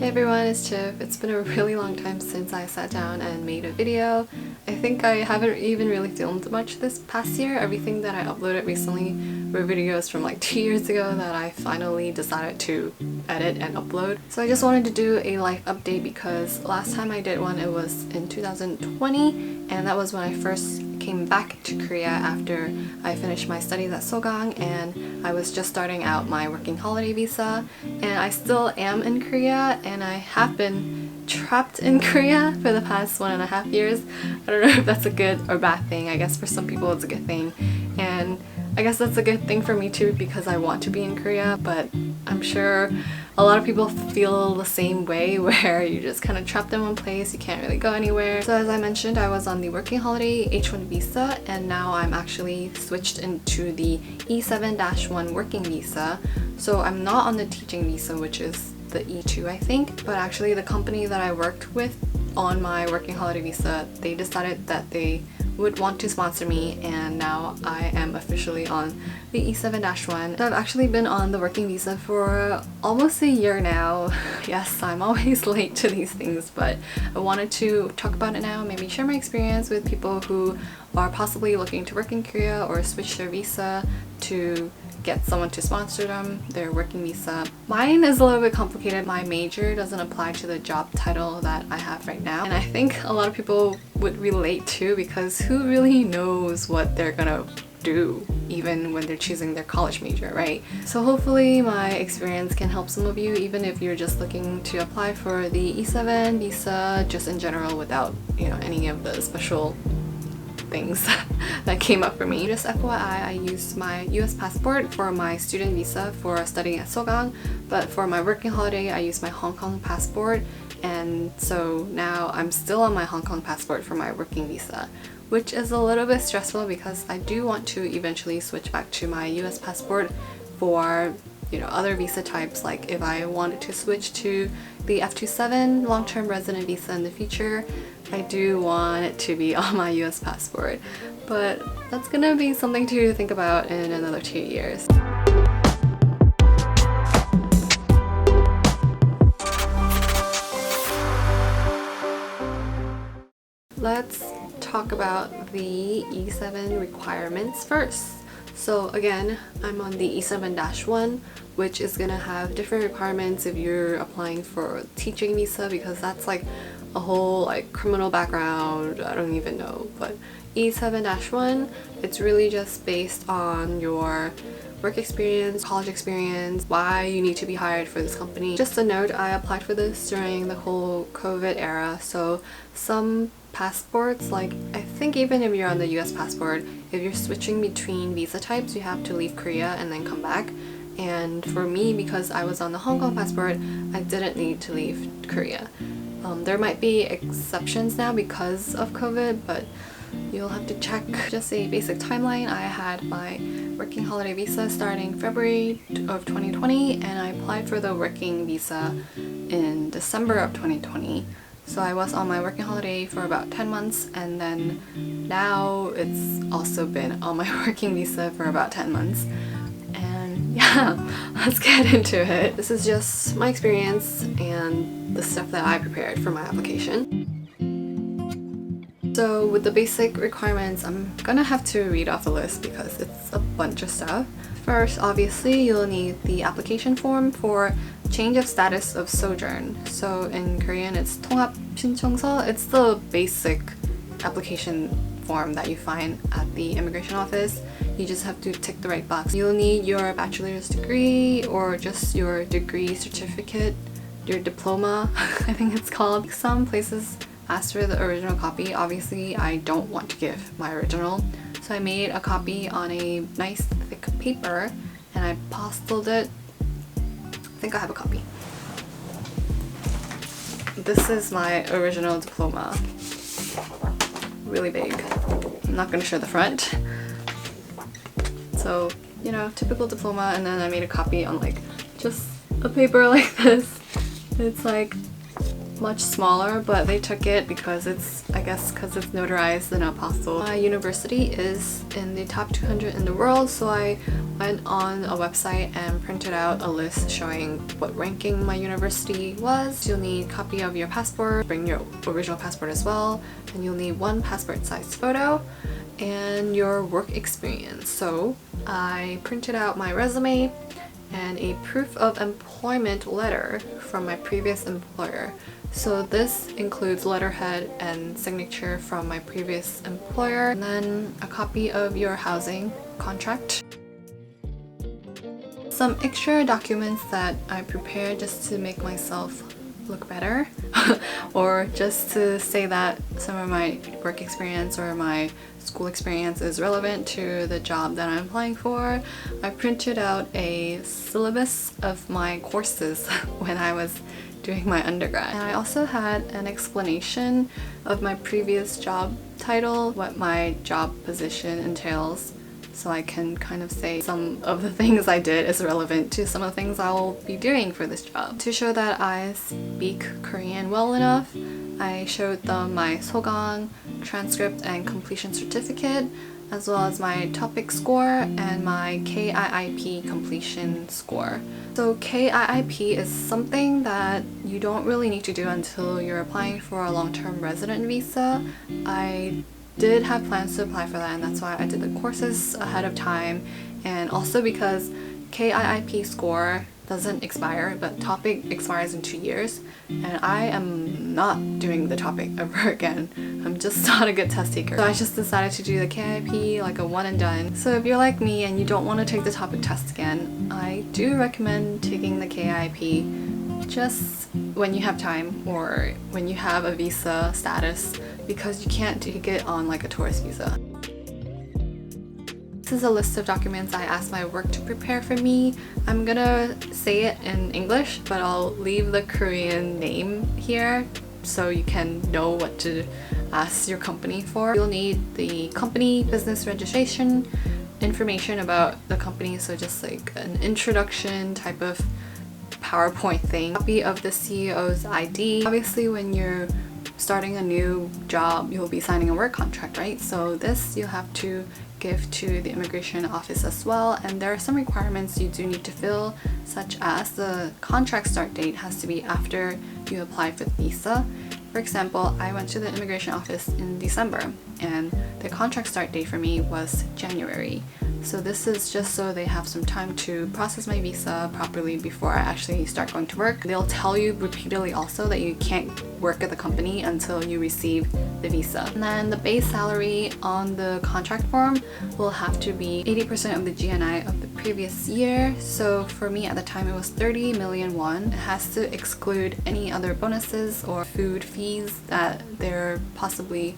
Hey everyone, it's Chip. It's been a really long time since I sat down and made a video. I think I haven't even really filmed much this past year. Everything that I uploaded recently were videos from like 2 years ago that I finally decided to edit and upload. So I just wanted to do a life update because last time I did one it was in 2020, and that was when I first came back to Korea after I finished my studies at Sogang, and I was just starting out my working holiday visa, and I still am in Korea and I have been trapped in Korea for the past 1.5 years. I don't know if that's a good or bad thing. I guess for some people it's a good thing, and I guess that's a good thing for me too because I want to be in Korea, but I'm sure a lot of people feel the same way where you're just kind of trapped in one place, you can't really go anywhere. So as I mentioned, I was on the working holiday H1 visa, and now I'm actually switched into the E7-1 working visa. So I'm not on the teaching visa, which is the E2 I think, but actually the company that I worked with on my working holiday visa, they decided that they would want to sponsor me, and now I am officially on the E7-1. So I've actually been on the working visa for almost a year now. Yes, I'm always late to these things, but I wanted to talk about it now, maybe share my experience with people who are possibly looking to work in Korea or switch their visa to get someone to sponsor them, their working visa. Mine is a little bit complicated. My major doesn't apply to the job title that I have right now, and I think a lot of people would relate to, because who really knows what they're gonna do even when they're choosing their college major, right? So hopefully my experience can help some of you, even if you're just looking to apply for the E7 visa just in general without, you know, any of the special things that came up for me. Just FYI, I used my US passport for my student visa for studying at Sogang, but for my working holiday I used my Hong Kong passport, and so now I'm still on my Hong Kong passport for my working visa, which is a little bit stressful because I do want to eventually switch back to my US passport for, you know, other visa types. Like if I wanted to switch to the F27 long-term resident visa in the future, I do want it to be on my US passport, but that's gonna be something to think about in another 2 years. Let's talk about the E7 requirements first. So again, I'm on the E7-1, which is gonna have different requirements if you're applying for teaching visa, because that's like a whole like criminal background, I don't even know. But E7-1, it's really just based on your work experience, college experience, why you need to be hired for this company. Just a note, I applied for this during the whole COVID era, so some passports, like I think even if you're on the US passport, if you're switching between visa types, you have to leave Korea and then come back. And for me, because I was on the Hong Kong passport, I didn't need to leave Korea. There might be exceptions now because of COVID, but you'll have to check. Just a basic timeline, I had my working holiday visa starting February of 2020, and I applied for the working visa in December of 2020. So I was on my working holiday for about 10 months, and then now it's also been on my working visa for about 10 months. And yeah, let's get into it. This is just my experience and the stuff that I prepared for my application. So with the basic requirements, I'm gonna have to read off the list because it's a bunch of stuff. First, obviously, you'll need the application form for change of status of sojourn. So in Korean, it's 통합 신청서. It's the basic application form that you find at the immigration office. You just have to tick the right box. You'll need your bachelor's degree or just your degree certificate, your diploma, I think it's called. Some places ask for the original copy. Obviously, I don't want to give my original, so I made a copy on a nice thick paper and I postled it. I think I have a copy. This is my original diploma. Really big. I'm not gonna show the front. So, you know, typical diploma, and then I made a copy on like just a paper like this. It's like much smaller, but they took it because it's, I guess because it's notarized in Apostle. My university is in the top 200 in the world, so I went on a website and printed out a list showing what ranking my university was. You'll need a copy of your passport, bring your original passport as well, and you'll need one passport size photo and your work experience. So I printed out my resume and a proof of employment letter from my previous employer. So this includes letterhead and signature from my previous employer, and then a copy of your housing contract. Some extra documents that I prepared just to make myself look better or just to say that some of my work experience or my school experience is relevant to the job that I'm applying for. I printed out a syllabus of my courses when I was doing my undergrad. And I also had an explanation of my previous job title, what my job position entails, so I can kind of say some of the things I did is relevant to some of the things I will be doing for this job. To show that I speak Korean well enough, I showed them my sogang, transcript and completion certificate, as well as my topic score and my KIIP completion score. So KIIP is something that you don't really need to do until you're applying for a long-term resident visa. I did have plans to apply for that, and that's why I did the courses ahead of time, and also because KIIP score doesn't expire, but topic expires in 2 years, and I am not doing the topic ever again. I'm just not a good test taker. So I just decided to do the KIIP like a one and done. So if you're like me and you don't want to take the topic test again, I do recommend taking the KIIP just when you have time or when you have a visa status, because you can't take it on like a tourist visa. This is a list of documents I asked my work to prepare for me. I'm gonna say it in English, but I'll leave the Korean name here so you can know what to ask your company for. You'll need the company business registration, information about the company, so just like an introduction type of PowerPoint thing, copy of the CEO's ID. Obviously when you're starting a new job, you'll be signing a work contract, right? So this you'll have to give to the immigration office as well, and there are some requirements you do need to fill, such as the contract start date has to be after you apply for the visa. For example, I went to the immigration office in December and the contract start date for me was January. So this is just so they have some time to process my visa properly before I actually start going to work. They'll tell you repeatedly also that you can't work at the company until you receive the visa. And then the base salary on the contract form will have to be 80% of the GNI of the previous year. So for me at the time it was 30 million won. It has to exclude any other bonuses or food fees that they're possibly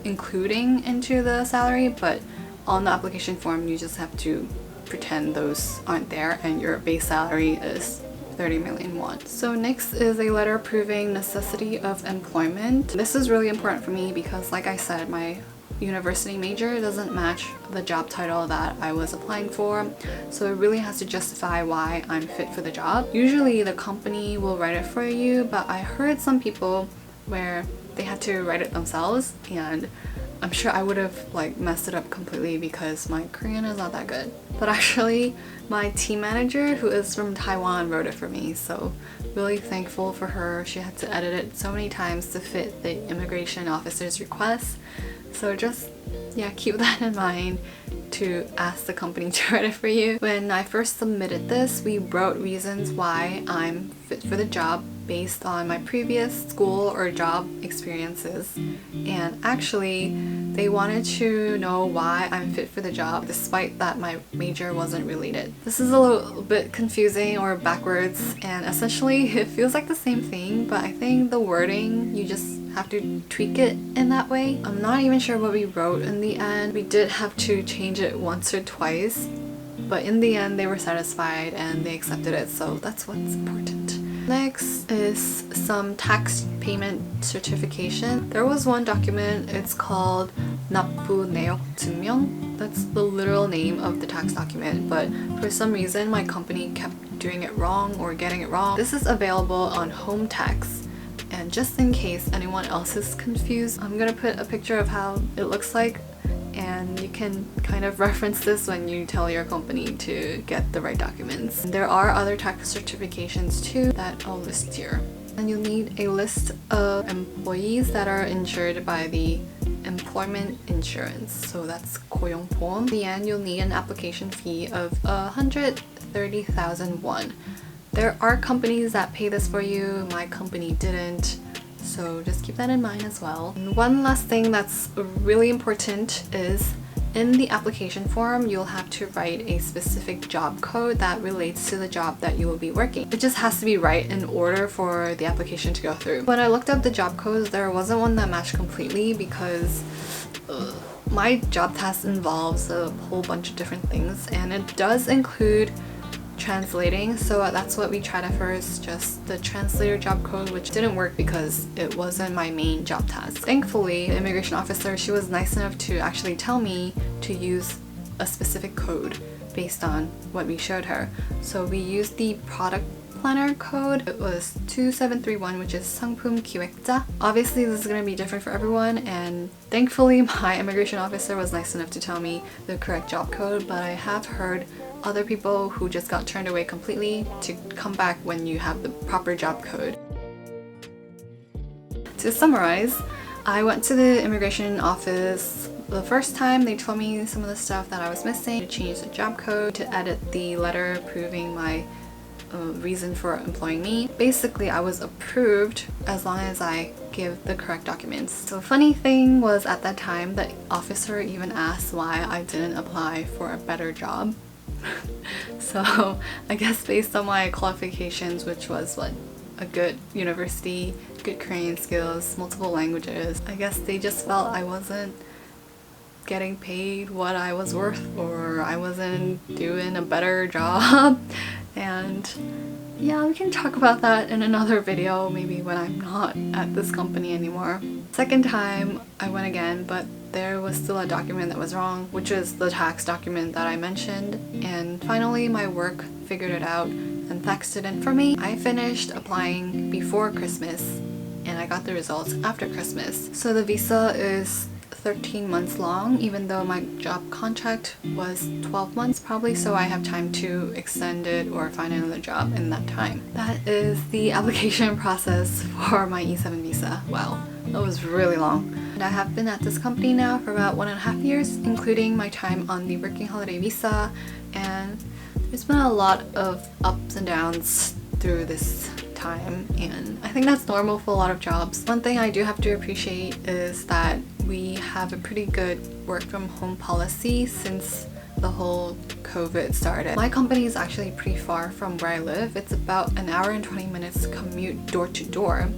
including into the salary, but on the application form you just have to pretend those aren't there and your base salary is 30 million won. So next is a letter proving necessity of employment. This is really important for me because, like I said, my university major doesn't match the job title that I was applying for, so it really has to justify why I'm fit for the job. Usually the company will write it for you, but I heard some people where they had to write it themselves, and I'm sure I would have like messed it up completely because my Korean is not that good. But actually my team manager, who is from Taiwan, wrote it for me, so really thankful for her. She had to edit it so many times to fit the immigration officer's request. So just, yeah, keep that in mind to ask the company to write it for you. When I first submitted this, we wrote reasons why I'm fit for the job based on my previous school or job experiences, and actually they wanted to know why I'm fit for the job despite that my major wasn't related. This is a little bit confusing or backwards, and essentially it feels like the same thing, but I think the wording, you just have to tweak it in that way. I'm not even sure what we wrote in the end. We did have to change it once or twice, but in the end they were satisfied and they accepted it, so that's what's important. Next is some tax payment certification. There was one document, it's called 납부 내역 증명. That's the literal name of the tax document, but for some reason my company kept doing it wrong or getting it wrong. This is available on home tax, And just in case anyone else is confused, I'm gonna put a picture of how it looks like, and you can kind of reference this when you tell your company to get the right documents. And there are other tax certifications too that I'll list here. And you'll need a list of employees that are insured by the employment insurance, so that's 고용보험. In the end, you'll need an application fee of 130,000 won. There are companies that pay this for you. My company didn't, so just keep that in mind as well. And one last thing that's really important is in the application form, you'll have to write a specific job code that relates to the job that you will be working. It just has to be right in order for the application to go through. When I looked up the job codes, there wasn't one that matched completely because my job task involves a whole bunch of different things, and it does include translating, so that's what we tried at first, just the translator job code, which didn't work because it wasn't my main job task. Thankfully, the immigration officer, she was nice enough to actually tell me to use a specific code based on what we showed her. So we used the product planner code. It was 2731, which is 상품 기획자. Obviously this is going to be different for everyone, and thankfully my immigration officer was nice enough to tell me the correct job code, but I have heard other people who just got turned away completely to come back when you have the proper job code. To summarize, I went to the immigration office the first time. They told me some of the stuff that I was missing, to change the job code, to edit the letter proving my reason for employing me. Basically, I was approved as long as I give the correct documents. So funny thing was, at that time, the officer even asked why I didn't apply for a better job. So I guess based on my qualifications, which was what, a good university, good Korean skills, multiple languages, I guess they just felt I wasn't getting paid what I was worth, or I wasn't doing a better job. And yeah, we can talk about that in another video, maybe when I'm not at this company anymore. Second time I went again, but there was still a document that was wrong, which is the tax document that I mentioned. And finally my work figured it out and faxed it in for me. I finished applying before Christmas and I got the results after Christmas. So the visa is 13 months long, even though my job contract was 12 months probably, so I have time to extend it or find another job in that time. That is the application process for my E7 visa. Wow, that was really long. And I have been at this company now for about 1.5 years, including my time on the working holiday visa, and there's been a lot of ups and downs through this time, and I think that's normal for a lot of jobs. One thing I do have to appreciate is that we have a pretty good work from home policy since the whole COVID started. My company is actually pretty far from where I live. It's about an hour and 20 minutes commute door to door,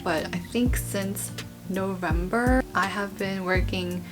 but I think since November I have been working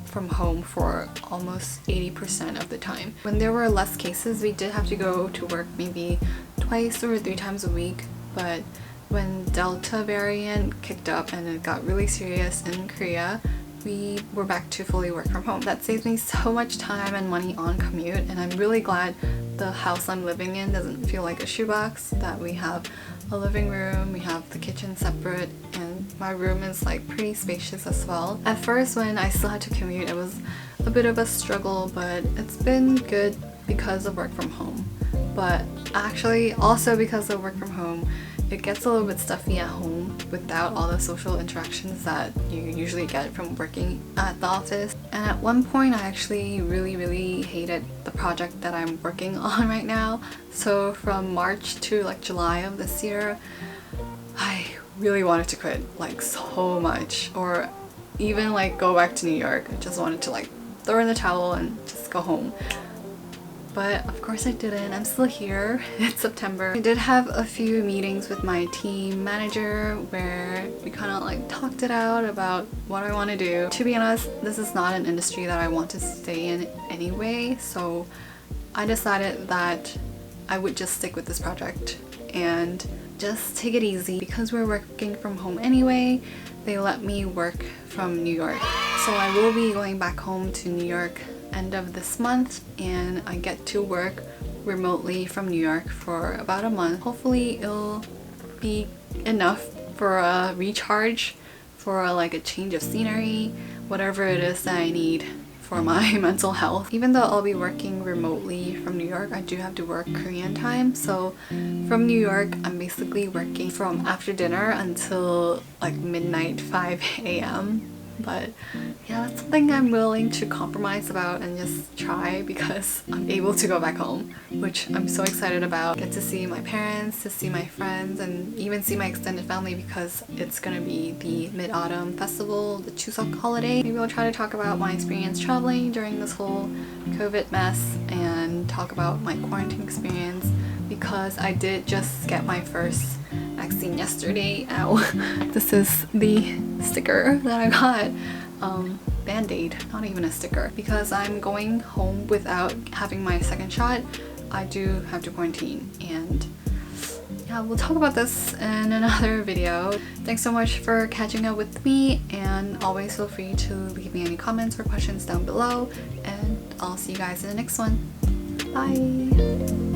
from home for almost 80% of the time. When there were less cases, we did have to go to work maybe twice or 3 times a week, but when Delta variant kicked up and it got really serious in Korea, we were back to fully work from home. That saved me so much time and money on commute, and I'm really glad the house I'm living in doesn't feel like a shoebox, that we have a living room, we have the kitchen separate, and my room is like pretty spacious as well. At first when I still had to commute, it was a bit of a struggle, but it's been good because of work from home. But actually also because of work from home, it gets a little bit stuffy at home without all the social interactions that you usually get from working at the office. And at one point I actually really hated the project that I'm working on right now. So from March to like July of this year, I really wanted to quit, like so much, or even like go back to New York. I just wanted to like throw in the towel and just go home. But of course I didn't. I'm still here. It's September. I did have a few meetings with my team manager where we kind of like talked it out about what I want to do. To be honest, this is not an industry that I want to stay in anyway, so I decided that I would just stick with this project and just take it easy. Because we're working from home anyway, they let me work from New York. So I will be going back home to New York end of this month, and I get to work remotely from New York for about a month. Hopefully it'll be enough for a recharge, for like a change of scenery, whatever it is that I need for my mental health. Even though I'll be working remotely from New York, I do have to work Korean time. So from New York, I'm basically working from after dinner until like midnight, 5 a.m. But yeah, that's something I'm willing to compromise about and just try because I'm able to go back home, which I'm so excited about. Get to see my parents, to see my friends, and even see my extended family because it's gonna be the Mid-Autumn Festival, the Chuseok holiday. Maybe I'll try to talk about my experience traveling during this whole COVID mess and talk about my quarantine experience because I did just get my first vaccine yesterday. Ow. This is the sticker that I got. Band-aid, not even a sticker. Because I'm going home without having my second shot, I do have to quarantine, and yeah, we'll talk about this in another video. Thanks so much for catching up with me, and always feel free to leave me any comments or questions down below, and I'll see you guys in the next one. Bye!